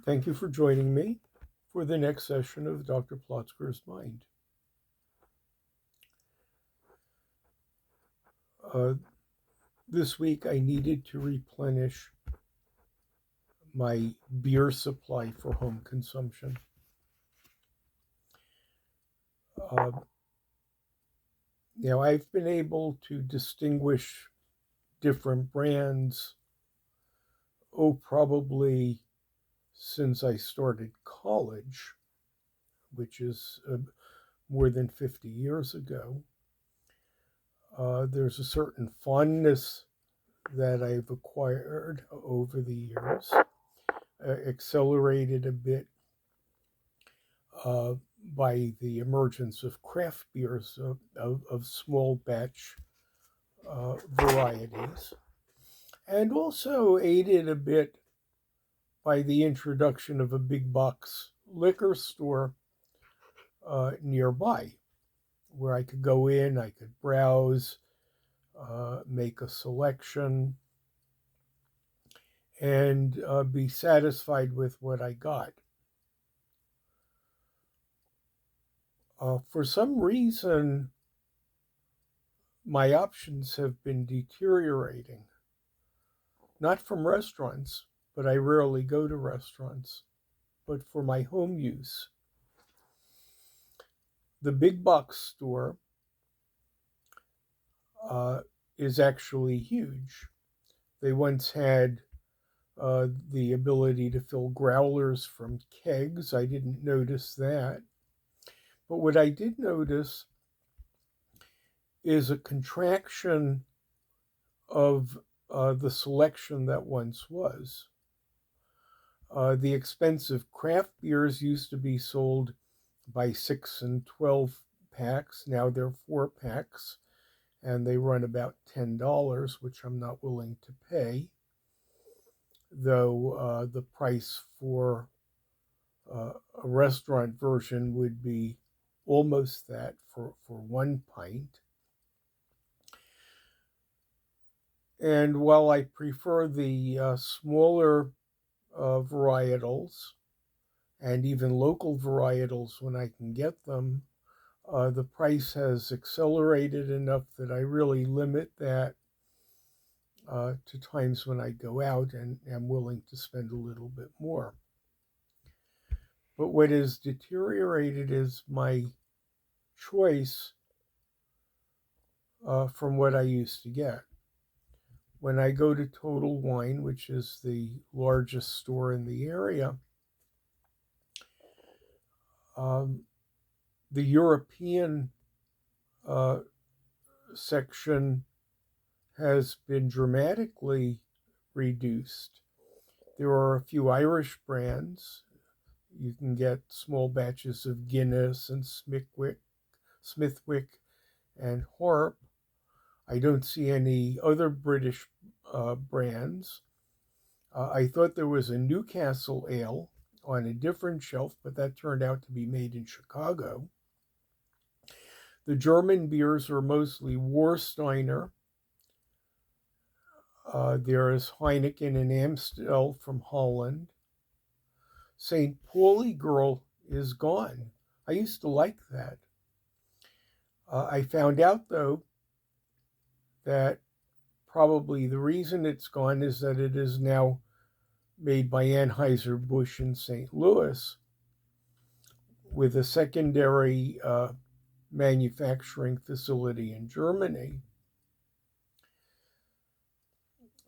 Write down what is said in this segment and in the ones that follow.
Thank you for joining me for the next session of Dr. Plotzker's Mind. Uh, this week I needed to replenish my beer supply for home consumption. Uh, I've been able to distinguish different brands, probably since I started college, which is more than 50 years ago. There's a certain fondness that I've acquired over the years, accelerated a bit uh, by the emergence of craft beers of small batch varieties, and also aided a bit by the introduction of a big box liquor store nearby, where I could go in, I could browse, make a selection, and be satisfied with what I got. For some reason, my options have been deteriorating. Not from restaurants, but I rarely go to restaurants, but for my home use. The big box store uh, is actually huge. They once had the ability to fill growlers from kegs. I didn't notice that. But what I did notice is a contraction of the selection that once was. The expensive craft beers used to be sold by 6 and 12 packs. Now they're 4 packs, and they run about $10, which I'm not willing to pay, though the price for a restaurant version would be almost that for 1 pint. And while I prefer the smaller varietals and even local varietals when I can get them, the price has accelerated enough that I really limit that to times when I go out and am willing to spend a little bit more. But what has deteriorated is my choice from what I used to get. When I go to Total Wine, which is the largest store in the area, the European uh, section has been dramatically reduced. There are a few Irish brands. You can get small batches of Guinness and Smithwick and Harp. I don't see any other British brands. I thought there was a Newcastle ale on a different shelf, but that turned out to be made in Chicago. The German beers are mostly Warsteiner. There is Heineken and Amstel from Holland. St. Pauli Girl is gone. I used to like that. I found out, though, that probably the reason it's gone is that it is now made by Anheuser-Busch in St. Louis with a secondary manufacturing facility in Germany.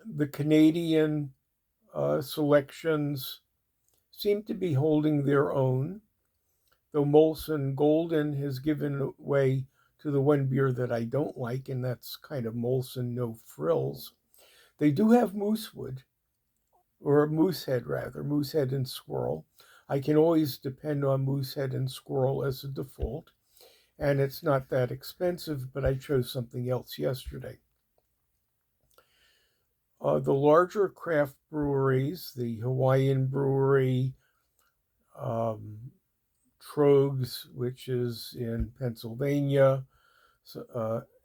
The Canadian selections seem to be holding their own, though Molson Golden has given way to the one beer that I don't like, and that's kind of Molson No Frills. They do have Moosewood, or Moosehead rather, Moosehead and Squirrel. I can always depend on Moosehead and Squirrel as a default, and it's not that expensive, but I chose something else yesterday. The larger craft breweries, the Hawaiian Brewery, Trogs, which is in Pennsylvania,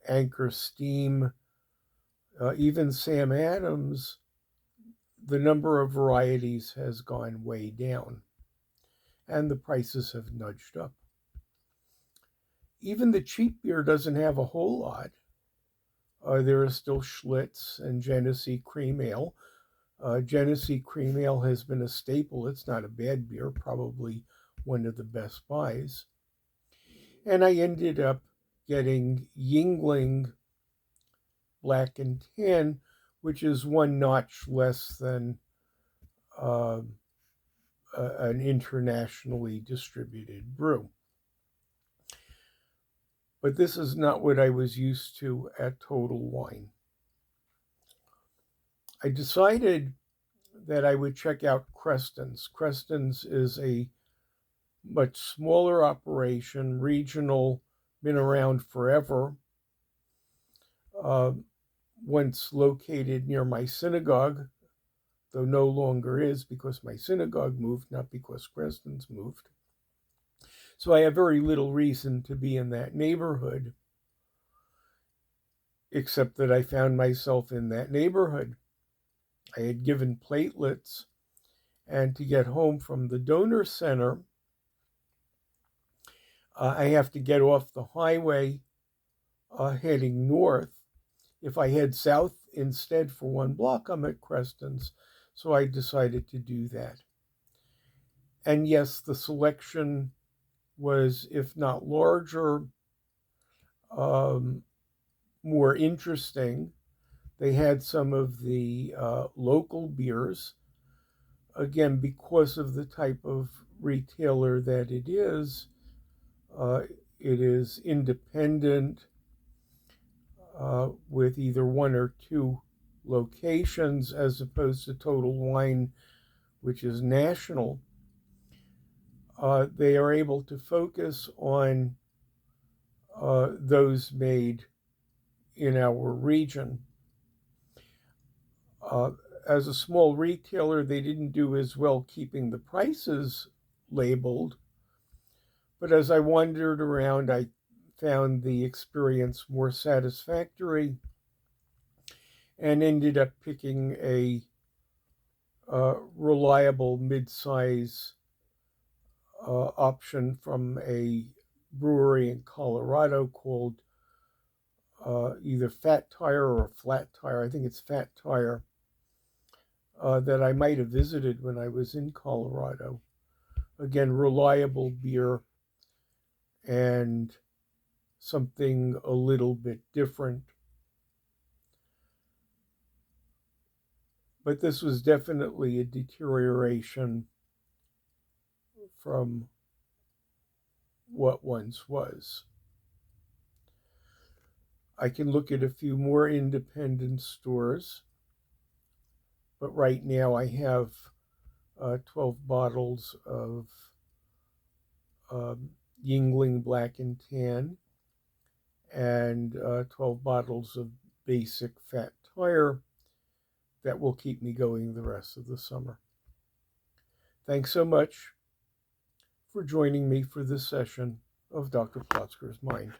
Anchor Steam, even Sam Adams, the number of varieties has gone way down, and the prices have nudged up. Even the cheap beer doesn't have a whole lot. There are still Schlitz and Genesee Cream Ale. Genesee Cream Ale has been a staple. It's not a bad beer, probably one of the best buys. And I ended up getting Yingling Black and Tan, which is one notch less than uh, an internationally distributed brew. But this is not what I was used to at Total Wine. I decided that I would check out Creston's. Creston's is a much smaller operation, regional, been around forever. Once located near my synagogue, though no longer is because my synagogue moved, not because Creston's moved. So I have very little reason to be in that neighborhood, except that I found myself in that neighborhood. I had given platelets, and to get home from the donor center, I have to get off the highway heading north. If I head south instead for 1 block, I'm at Creston's, so I decided to do that. And yes, the selection was, if not larger, more interesting. They had some of the local beers. Again, because of the type of retailer that it is independent with either one or two locations as opposed to Total Wine, which is national. They are able to focus on those made in our region. As a small retailer, they didn't do as well keeping the prices labeled. But as I wandered around, I found the experience more satisfactory and ended up picking a reliable mid-size option from a brewery in Colorado called either Fat Tire or Flat Tire. I think it's Fat Tire, that I might have visited when I was in Colorado. Again, reliable beer and something a little bit different. But this was definitely a deterioration from what once was. I can look at a few more independent stores, but right now I have 12 bottles of Yingling Black and Tan and 12 bottles of basic Fat Tire that will keep me going the rest of the summer. Thanks so much for joining me for this session of Dr. Plotzker's Mind.